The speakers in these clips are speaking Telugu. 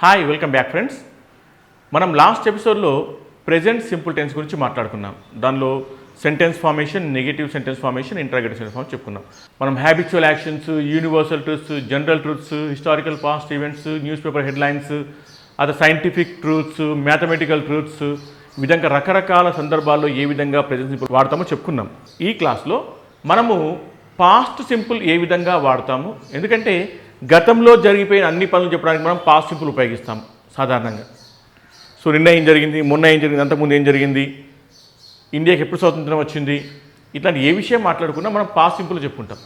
Hi welcome back friends. మనం లాస్ట్ ఎపిసోడ్లో ప్రెజెంట్ సింపుల్ టెన్స్ గురించి మాట్లాడుకున్నాం. దానిలో sentence formation, negative sentence formation, interrogative sentence formation చెప్పుకున్నాం. మనం habitual actions, universal truths, general truths, historical past events, news paper headlines, అది సైంటిఫిక్ ట్రూత్స్, మ్యాథమెటికల్ ట్రూత్స్, ఈ విధంగా రకరకాల సందర్భాల్లో ఏ విధంగా ప్రెజెంట్ సింపుల్ వాడతామో చెప్పుకున్నాం. ఈ క్లాస్లో మనము పాస్ట్ సింపుల్ ఏ విధంగా వాడతాము, ఎందుకంటే గతంలో జరిగిపోయిన అన్ని పనులు చెప్పడానికి మనం పాస్ట్ సింపుల్ ఉపయోగిస్తాం సాధారణంగా. సో నిన్న ఏం జరిగింది, మొన్న ఏం జరిగింది, అంతకుముందు ఏం జరిగింది, ఇండియాకి ఎప్పుడు స్వాతంత్రం వచ్చింది, ఇట్లాంటి ఏ విషయం మాట్లాడుకున్నా మనం పాస్ట్ సింపుల్ చెప్పుకుంటాం.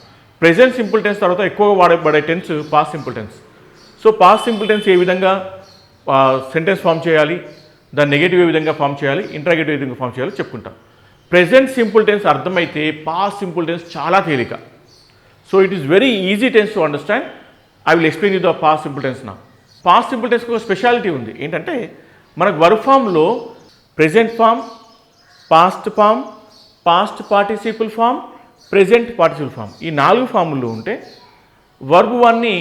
ప్రెజెంట్ సింపుల్ టెన్స్ తర్వాత ఎక్కువగా వాడబడే tense past simple tense. So past simple tense ఏ విధంగా సెంటెన్స్ ఫామ్ చేయాలి, దాన్ని నెగటివ్ ఏ విధంగా ఫామ్ చేయాలి, ఇంట్రాగేటివ్ ఏ విధంగా ఫామ్ చేయాలో చెప్పుకుంటాం. ప్రెజెంట్ సింపుల్ టెన్స్ అర్థమైతే పాస్ట్ సింపుల్ టెన్స్ చాలా తేలిక. So it is very easy tense to understand. I will explain you the past simple tense నా. పాస్ట్ సింపుల్ టెన్స్కి ఒక స్పెషాలిటీ ఉంది. ఏంటంటే మనకు వర్బ్ ఫామ్లో present form, past form, past participle form, present participle form, ఈ 4 ఫాములు ఉంటే వర్బ్ 1ని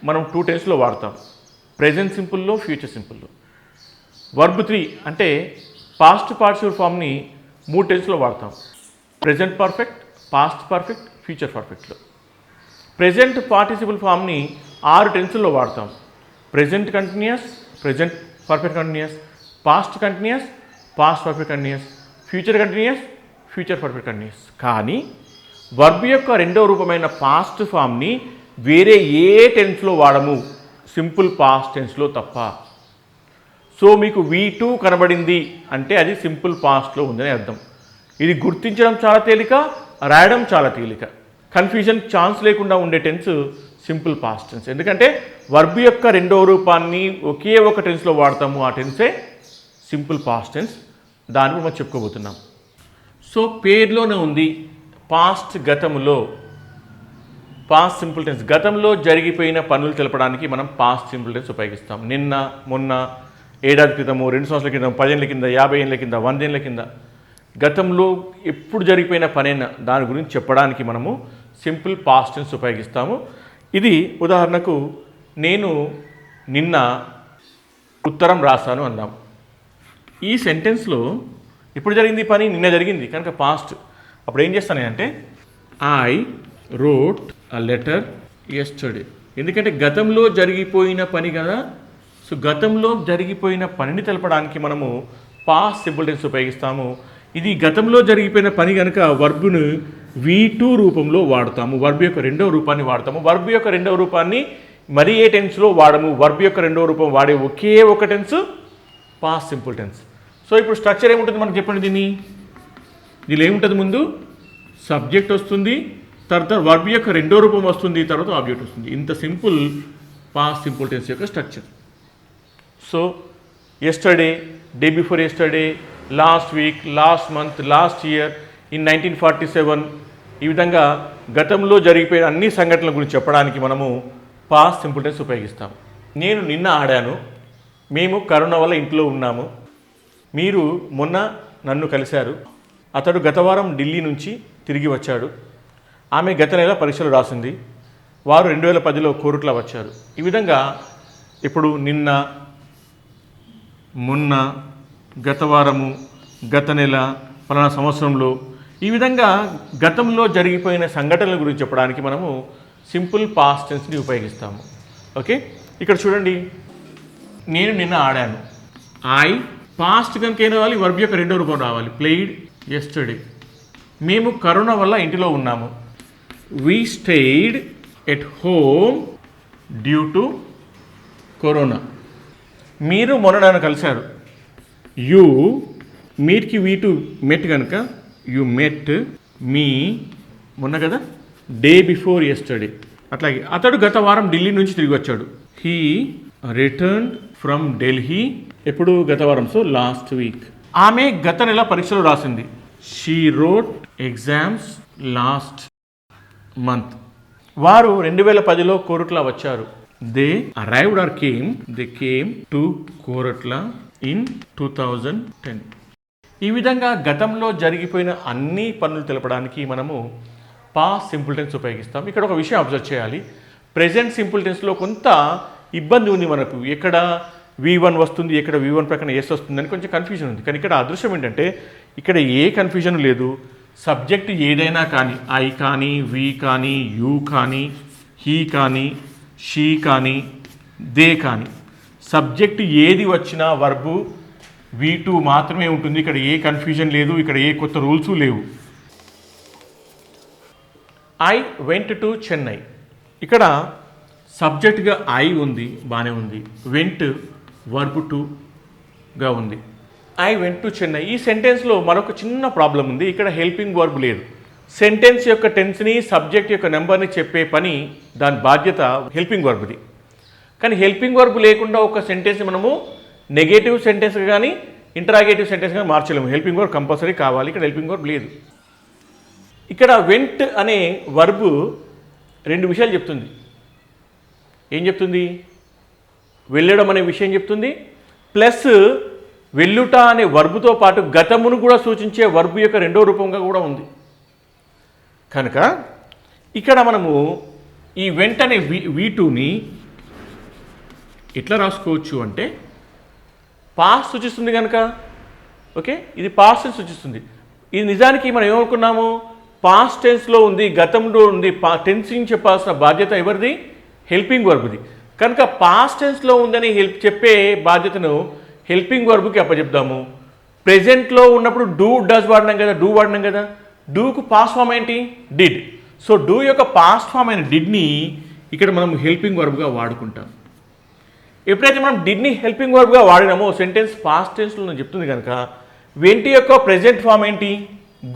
మనం 2 టెన్స్లో వాడతాం. ప్రెజెంట్ సింపుల్లో, ఫ్యూచర్ సింపుల్లో. వర్బ్ 3 అంటే పాస్ట్ పార్టిసిపుల్ ఫామ్ని 3 టెన్స్లో వాడతాం. Present perfect, past perfect, future పర్ఫెక్ట్లో. ప్రెజెంట్ పార్టిసిపుల్ ఫామ్ని 6 టెన్స్లో వాడతాం. Present continuous, present perfect continuous, past continuous, past perfect continuous, future continuous, future perfect continuous. కానీ వర్బ్ యొక్క రెండవ రూపమైన పాస్ట్ ఫామ్ని వేరే ఏ టెన్స్లో వాడము, సింపుల్ పాస్ట్ టెన్స్లో తప్ప. సో మీకు V2 కనబడింది అంటే అది సింపుల్ పాస్ట్లో ఉందని అర్థం. ఇది గుర్తించడం చాలా తేలిక, రాయడం చాలా తేలిక. కన్ఫ్యూజన్ ఛాన్స్ లేకుండా ఉండే టెన్స్ సింపుల్ పాస్ట్ టెన్స్. ఎందుకంటే వర్బ్ యొక్క రెండవ రూపాన్ని ఒకే ఒక టెన్స్లో వాడతాము, ఆ టెన్సే సింపుల్ పాస్ట్ టెన్స్. దాన్ని మనం చెప్పుకోబోతున్నాం. సో పేరులోనే ఉంది పాస్ట్, గతంలో. పాస్ట్ సింపుల్ టెన్స్ గతంలో జరిగిపోయిన పనులు తెలపడానికి మనం పాస్ట్ సింపుల్ టెన్స్ ఉపయోగిస్తాం. నిన్న, మొన్న, ఏడాది క్రితము, 2 సంవత్సరాల క్రితం, 10 ఏళ్ళ కింద, 50 ఏళ్ళ కింద, 100 ఏళ్ళ కింద, గతంలో ఎప్పుడు జరిగిపోయిన పనైనా దాని గురించి చెప్పడానికి మనము సింపుల్ పాస్ట్ టెన్స్ ఉపయోగిస్తాము. ఇది ఉదాహరణకు నేను నిన్న ఉత్తరం రాశాను అందాం. ఈ సెంటెన్స్లో ఎప్పుడు జరిగింది పని, నిన్న జరిగింది కనుక పాస్ట్. అప్పుడు ఏం చేస్తాను అంటే I wrote a letter yesterday. ఎందుకంటే గతంలో జరిగిపోయిన పని కదా. సో గతంలో జరిగిపోయిన పనిని తెలపడానికి మనము పాస్ట్ సింపుల్ టెన్స్ ఉపయోగిస్తాము. ఇది గతంలో జరిగిపోయిన పని కనుక వర్బ్ను V2 రూపంలో వాడతాము. వర్బ్ యొక్క రెండవ రూపాన్ని వాడతాము. వర్బ్ యొక్క రెండవ రూపాన్ని మరి ఏ టెన్స్లో వాడము. వర్బ్ యొక్క రెండవ రూపం వాడే ఒకే ఒక tense past simple tense. So ఇప్పుడు స్ట్రక్చర్ ఏముంటుంది మనకు చెప్పండి. దీనిలో ఏముంటుంది, ముందు సబ్జెక్ట్ వస్తుంది, తర్వాత వర్బ్ యొక్క రెండో రూపం వస్తుంది, తర్వాత ఆబ్జెక్ట్ వస్తుంది. ఇంత సింపుల్ పాస్ట్ సింపుల్ టెన్స్ యొక్క structure. So yesterday, day before yesterday, last week, last month, last year, in 1947, ఈ విధంగా గతంలో జరిగిపోయిన అన్ని సంఘటనల గురించి చెప్పడానికి మనము పాస్ట్ సింపుల్ టెన్స్ ఉపయోగిస్తాం. నేను నిన్న ఆడాను, మేము కరోనా వల్ల ఇంట్లో ఉన్నాము, మీరు మొన్న నన్ను కలిశారు, అతడు గత వారం ఢిల్లీ నుంచి తిరిగి వచ్చాడు, ఆమె గత నెల పరీక్షలు రాసింది, వారు 2010లో కోరుట్లా వచ్చారు. ఈ విధంగా ఇప్పుడు నిన్న, మొన్న, గత వారము, గత నెల, పలానా సంవత్సరంలో, ఈ విధంగా గతంలో జరిగిపోయిన సంఘటనల గురించి చెప్పడానికి మనము సింపుల్ పాస్ట్ టెన్స్ని ఉపయోగిస్తాము. ఓకే, ఇక్కడ చూడండి, నేను నిన్న ఆడాను. ఐ పాస్ట్ కనుక ఏం రావాలి, వర్బ్ యొక్క రెండో రూపం రావాలి, ప్లేయిడ్ యెస్టర్డే. మేము కరోనా వల్ల ఇంటిలో ఉన్నాము, we stayed at home due to corona. మీరు మొన్న నన్ను కలిశారు, యూ మీట్కి V2 మెట్ కనుక యూ మెట్ మీ, మొన్న కదా, డే బిఫోర్ యెస్టర్డే. అట్లాగే అతడు గత వారం ఢిల్లీ నుంచి తిరిగి వచ్చాడు, హీ రిటర్న్డ్ ఫ్రమ్ ఢిల్లీ, ఎప్పుడు గత వారం, సో లాస్ట్ వీక్. ఆమె గత నెల పరీక్షలు రాసింది, she wrote exams last month. వారు 2010లో కోరుట్లా వచ్చారు, they arrived or came, they came to Korutla in 2010. ఈ విధంగా గతంలో జరిగిపోయిన అన్ని పనులు తెలపడానికి మనము పాస్ట్ సింపుల్ టెన్స్ ఉపయోగిస్తాం. ఇక్కడ ఒక విషయం అబ్జర్వ్ చేయాలి, ప్రెజెంట్ సింపుల్ టెన్స్లో కొంత ఇబ్బంది ఉంది మనకు. ఎక్కడ V1 వస్తుంది, ఇక్కడ V1 ప్రక్కన ఎస్ వస్తుందని కొంచెం కన్ఫ్యూజన్ ఉంది. కానీ ఇక్కడ అదృశ్యం ఏంటంటే ఇక్కడ ఏ కన్ఫ్యూజన్ లేదు. సబ్జెక్ట్ ఏదైనా కానీ, ఐ కానీ, వి కానీ, యూ కానీ, హీ కానీ, షీ కానీ, దే కానీ, సబ్జెక్ట్ ఏది వచ్చినా వర్బు V2 మాత్రమే ఉంటుంది. ఇక్కడ ఏ కన్ఫ్యూజన్ లేదు, ఇక్కడ ఏ కొత్త రూల్స్ లేవు. ఐ వెంట్ టు చెన్నై, ఇక్కడ సబ్జెక్ట్గా ఐ ఉంది, బాగానే ఉంది. వెంట్ వర్బ్ టుగా ఉంది. I went to Chennai. ఈ సెంటెన్స్లో మరొక చిన్న ప్రాబ్లం ఉంది. ఇక్కడ హెల్పింగ్ వర్బ్ లేదు. సెంటెన్స్ యొక్క టెన్స్ని, సబ్జెక్ట్ యొక్క నెంబర్ని చెప్పే పని, దాని బాధ్యత హెల్పింగ్ వర్బ్ది. కానీ హెల్పింగ్ వర్బ్ లేకుండా ఒక సెంటెన్స్ని మనము నెగేటివ్ సెంటెన్స్గా కానీ ఇంటరాగేటివ్ సెంటెన్స్గా మార్చలేము. హెల్పింగ్ వర్బ్ కంపల్సరీ కావాలి. ఇక్కడ హెల్పింగ్ వర్బ్ లేదు. ఇక్కడ వెంట్ అనే వర్బ్ రెండు విషయాలు చెప్తుంది. ఏం చెప్తుంది? వెళ్ళడం అనే విషయం చెప్తుంది, ప్లస్ వెళ్ళుట అనే వర్బుతో పాటు గతమును కూడా సూచించే వర్బు యొక్క రెండో రూపంగా కూడా ఉంది. కనుక ఇక్కడ మనము ఈ వెంట అనే V2ని ఎట్లా రాసుకోవచ్చు అంటే పాస్ట్ సూచిస్తుంది కనుక, ఓకే, ఇది పాస్ట్ సూచిస్తుంది. ఇది నిజానికి మనం ఏమనుకున్నాము, పాస్ట్ టెన్స్లో ఉంది, గతంలో ఉంది. టెన్సింగ్ చెప్పాల్సిన బాధ్యత ఎవరిది? హెల్పింగ్ వర్బ్ది. కనుక పాస్ట్ టెన్స్లో ఉందని చెప్పే బాధ్యతను హెల్పింగ్ వర్బ్కి అప్పచెప్దాము. ప్రెజెంట్లో ఉన్నప్పుడు డూ డస్ వాడినాం కదా, డూ వాడినాం కదా. డూకు పాస్ట్ ఫామ్ ఏంటి? డిడ్. సో డూ యొక్క పాస్ట్ ఫామ్ అయిన డిడ్ని ఇక్కడ మనం హెల్పింగ్ వర్బ్గా వాడుకుంటాం. ఎప్పుడైతే మనం డిడ్ని హెల్పింగ్ వర్బ్గా వాడినామో సెంటెన్స్ పాస్ట్ టెన్స్లో చెప్తుంది కనుక వెంటి యొక్క ప్రెజెంట్ ఫామ్ ఏంటి?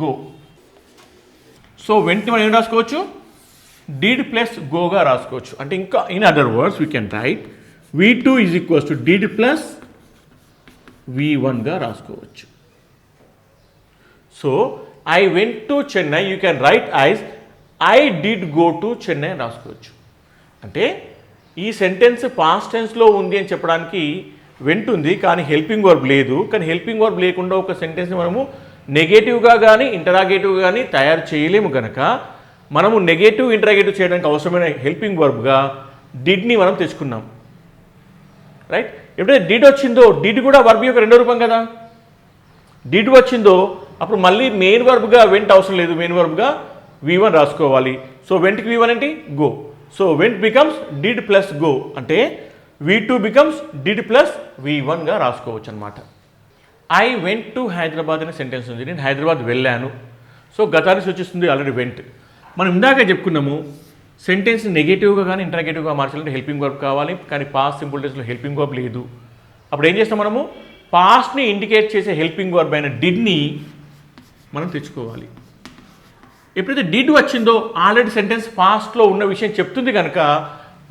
గో. సో వెంటి మనం ఏం రాసుకోవచ్చు? డిడ్ ప్లస్ గోగా రాసుకోవచ్చు. అంటే ఇంకా in other words we can write V2 is equals to did plus V1గా రాసుకోవచ్చు. So I went to Chennai, you can write as I did go to Chennai అని రాసుకోవచ్చు. అంటే ఈ సెంటెన్స్ పాస్ట్ టెన్స్లో ఉంది అని చెప్పడానికి వెంట్ ఉంది, కానీ హెల్పింగ్ వర్బ్ లేదు. కానీ హెల్పింగ్ వర్బ్ లేకుండా ఒక సెంటెన్స్ని మనము నెగేటివ్గా కానీ ఇంటరాగేటివ్గా కానీ తయారు చేయలేము. కనుక మనము నెగేటివ్ ఇంటరాగేటివ్ చేయడానికి అవసరమైన హెల్పింగ్ వర్బ్గా డిడ్ని మనం తెచ్చుకున్నాం. రైట్? ఎప్పుడైతే డిడ్ వచ్చిందో, డిడ్ కూడా వర్బ్ యొక్క రెండో రూపం కదా. డిడ్ వచ్చిందో అప్పుడు మళ్ళీ మెయిన్ వర్బ్గా వెంట్ అవసరం లేదు, మెయిన్ వర్బ్గా V1 రాసుకోవాలి. సో వెంట్కి V1 ఏంటి? Go. So vent becomes did plus go, అంటే V2 బికమ్స్ డిడ్ ప్లస్ V1గా రాసుకోవచ్చు అనమాట. ఐ వెంట్ టు హైదరాబాద్ అనే సెంటెన్స్ ఉంది. నేను హైదరాబాద్ వెళ్ళాను. సో గతాన్ని సూచిస్తుంది ఆల్రెడీ వెంట్. మనం ఇందాక చెప్పుకున్నాము సెంటెన్స్ నెగేటివ్గా కానీ ఇంటరాగేటివ్గా మార్చాలంటే హెల్పింగ్ వర్బ్ కావాలి. కానీ పాస్ట్ సింపుల్ టెన్స్లో హెల్పింగ్ వర్బ్ లేదు. అప్పుడు ఏం చేస్తాం మనము? పాస్ట్ని ఇండికేట్ చేసే హెల్పింగ్ వర్బ్ అయిన డిడ్ని మనం తెచ్చుకోవాలి. ఎప్పుడైతే డిడ్ వచ్చిందో ఆల్రెడీ సెంటెన్స్ పాస్ట్లో ఉన్న విషయం చెప్తుంది కనుక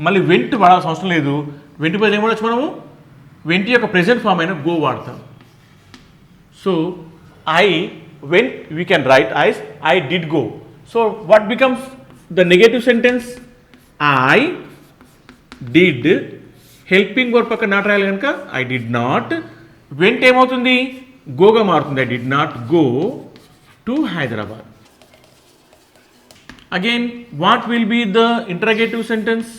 మళ్ళీ వెంట్ వాడాల్సిన అవసరం లేదు. వెంట్ పైన ఏం వాడచ్చు మనము? వెంట్ యొక్క ప్రెజెంట్ ఫామ్ అయిన గో వాడతాం. So I went, we can write as I did go. So what becomes the negative sentence? I did, helping verb పక్కన నాట్ రాయాలి కనుక ఐ డిడ్ నాట్. వెంట్ ఏమవుతుంది? గోగా మారుతుంది. I did not go to Hyderabad. Again what will be the interrogative sentence?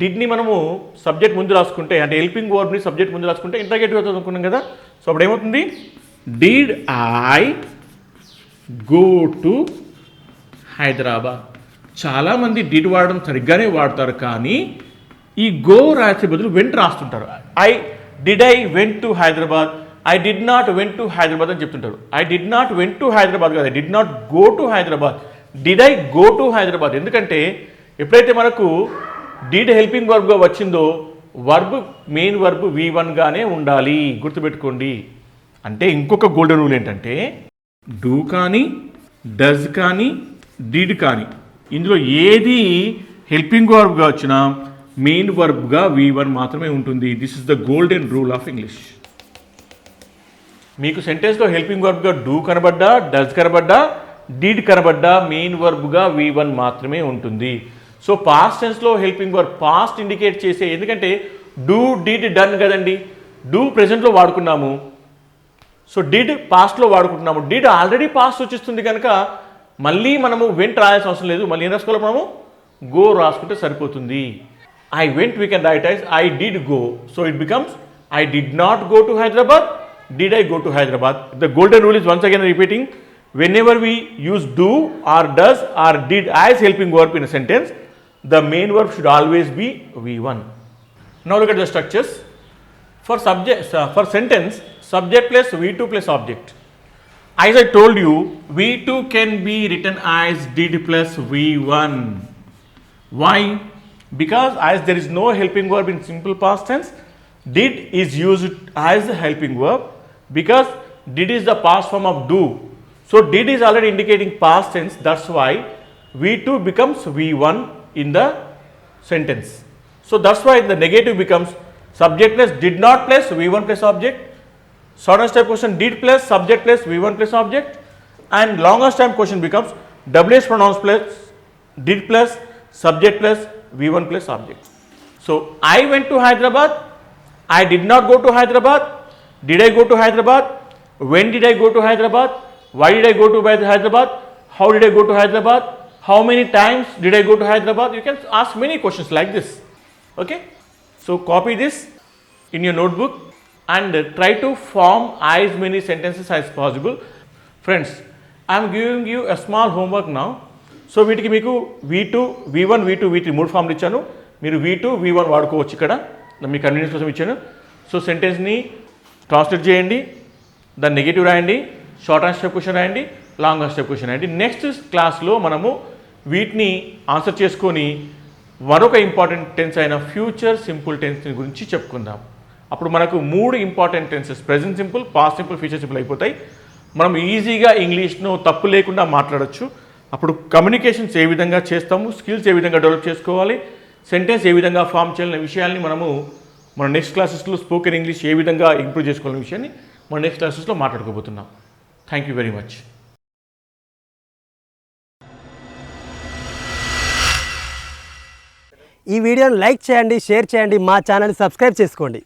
డిడ్ని మనము సబ్జెక్ట్ ముందు రాసుకుంటే, అంటే హెల్పింగ్ వర్బ్ని సబ్జెక్ట్ ముందు రాసుకుంటే ఇంటరాగేటివ్ అవుతుంది అనుకున్నాం కదా. సో అప్పుడు ఏమవుతుంది? Did I go to Hyderabad. చాలామంది డిడ్ వాడడం సరిగ్గానే వాడతారు, కానీ ఈ గో రాసే బదులు వెంట్ రాస్తుంటారు. I went to Hyderabad, I did not went to Hyderabad అని చెప్తుంటారు. I did not went to Hyderabad కాదు, I did not go to Hyderabad. Did I go to Hyderabad? ఎందుకంటే ఎప్పుడైతే మనకు డిడ్ హెల్పింగ్ వర్బ్గా వచ్చిందో వర్బ్ మెయిన్ వర్బ్ V1గానే ఉండాలి. గుర్తుపెట్టుకోండి. అంటే ఇంకొక గోల్డెన్ రూల్ ఏంటంటే డూ కానీ, డస్ కానీ, డిడ్ కానీ ఇందులో ఏది హెల్పింగ్ వర్బ్గా వచ్చినా మెయిన్ వర్బ్గా V1 మాత్రమే ఉంటుంది. This is the golden rule of English. మీకు సెంటెన్స్లో హెల్పింగ్ వర్బ్గా డూ కనబడ్డా, డస్ కనబడ్డా, డిడ్ కనబడ్డా మెయిన్ వర్బ్గా V1 మాత్రమే ఉంటుంది. సో పాస్ట్ టెన్స్లో హెల్పింగ్ వర్బ్ పాస్ట్ ఇండికేట్ చేసే, ఎందుకంటే డూ, డిడ్, డన్ కదండి. డూ ప్రెజెంట్లో వాడుకున్నాము, సో డిడ్ పాస్ట్లో వాడుకుంటున్నాము. డిడ్ ఆల్రెడీ పాస్ట్ సూచిస్తుంది కనుక మళ్ళీ మనము వెంట్ రాయాల్సిన అవసరం లేదు. మళ్ళీ ఏం రాసుకోవాలి? మనము గో రాసుకుంటే సరిపోతుంది. I went, we can write as I did go. So it becomes I did not go to Hyderabad. Did I go to Hyderabad? The golden rule is once again repeating. Whenever we use do or does or did as helping verb in a sentence, the main verb should always be V1. Now look at the structures. For sentence, subject plus V2 plus object. As I told you, V2 can be written as did plus V1. Why? Because as there is no helping verb in simple past tense, did is used as a helping verb because did is the past form of do. So did is already indicating past tense, that's why V2 becomes V1 in the sentence. So that's why the negative becomes subject plus did not plus V1 plus object. Shortest time question did plus subject plus V1 plus object, and longest time question becomes WH pronouns plus did plus subject plus V1 plus object. So I went to Hyderabad. I did not go to Hyderabad. Did I go to Hyderabad? When did I go to Hyderabad? Why did I go to Hyderabad? How did I go to Hyderabad? How many times did I go to Hyderabad? You can ask many questions like this. Okay. So copy this in your notebook and try to form as many sentences as possible. Friends, I am giving you a small homework now. So వీటికి మీకు V2, V1, V2, V3 మూడు ఫామ్లు ఇచ్చాను. మీరు V2, V1 వాడుకోవచ్చు. ఇక్కడ మీ కన్వీనియన్స్ కోసం ఇచ్చాను. సో సెంటెన్స్ని ట్రాన్స్లేట్ చేయండి, దాని నెగిటివ్ రాయండి, షార్ట్ ఆన్సర్ క్వశ్చన్ రాయండి, లాంగ్ ఆన్సర్ క్వశ్చన్ రాయండి. నెక్స్ట్ క్లాస్లో మనము వీటిని ఆన్సర్ చేసుకొని మరొక ఇంపార్టెంట్ టెన్స్ అయిన ఫ్యూచర్ సింపుల్ టెన్స్ గురించి చెప్పుకుందాం. అప్పుడు మనకు మూడు important tenses present simple, past simple, future simple అయిపోతాయి. మనం ఈజీగా ఇంగ్లీష్ను తప్పు లేకుండా మాట్లాడచ్చు. అప్పుడు కమ్యూనికేషన్స్ ఏ విధంగా చేస్తాము, స్కిల్స్ ఏ విధంగా డెవలప్ చేసుకోవాలి, సెంటెన్స్ ఏ విధంగా ఫామ్ చేయాలనే విషయాల్ని మనము మన నెక్స్ట్ క్లాసెస్లో స్పోకెన్ ఇంగ్లీష్ ఏ విధంగా ఇంప్రూవ్ చేసుకోవాలనే విషయాన్ని మన నెక్స్ట్ క్లాసెస్లో మాట్లాడుకోబోతున్నాం. Thank you very much. ఈ వీడియోని లైక్ చేయండి, షేర్ చేయండి, మా ఛానల్ని సబ్స్క్రైబ్ చేసుకోండి.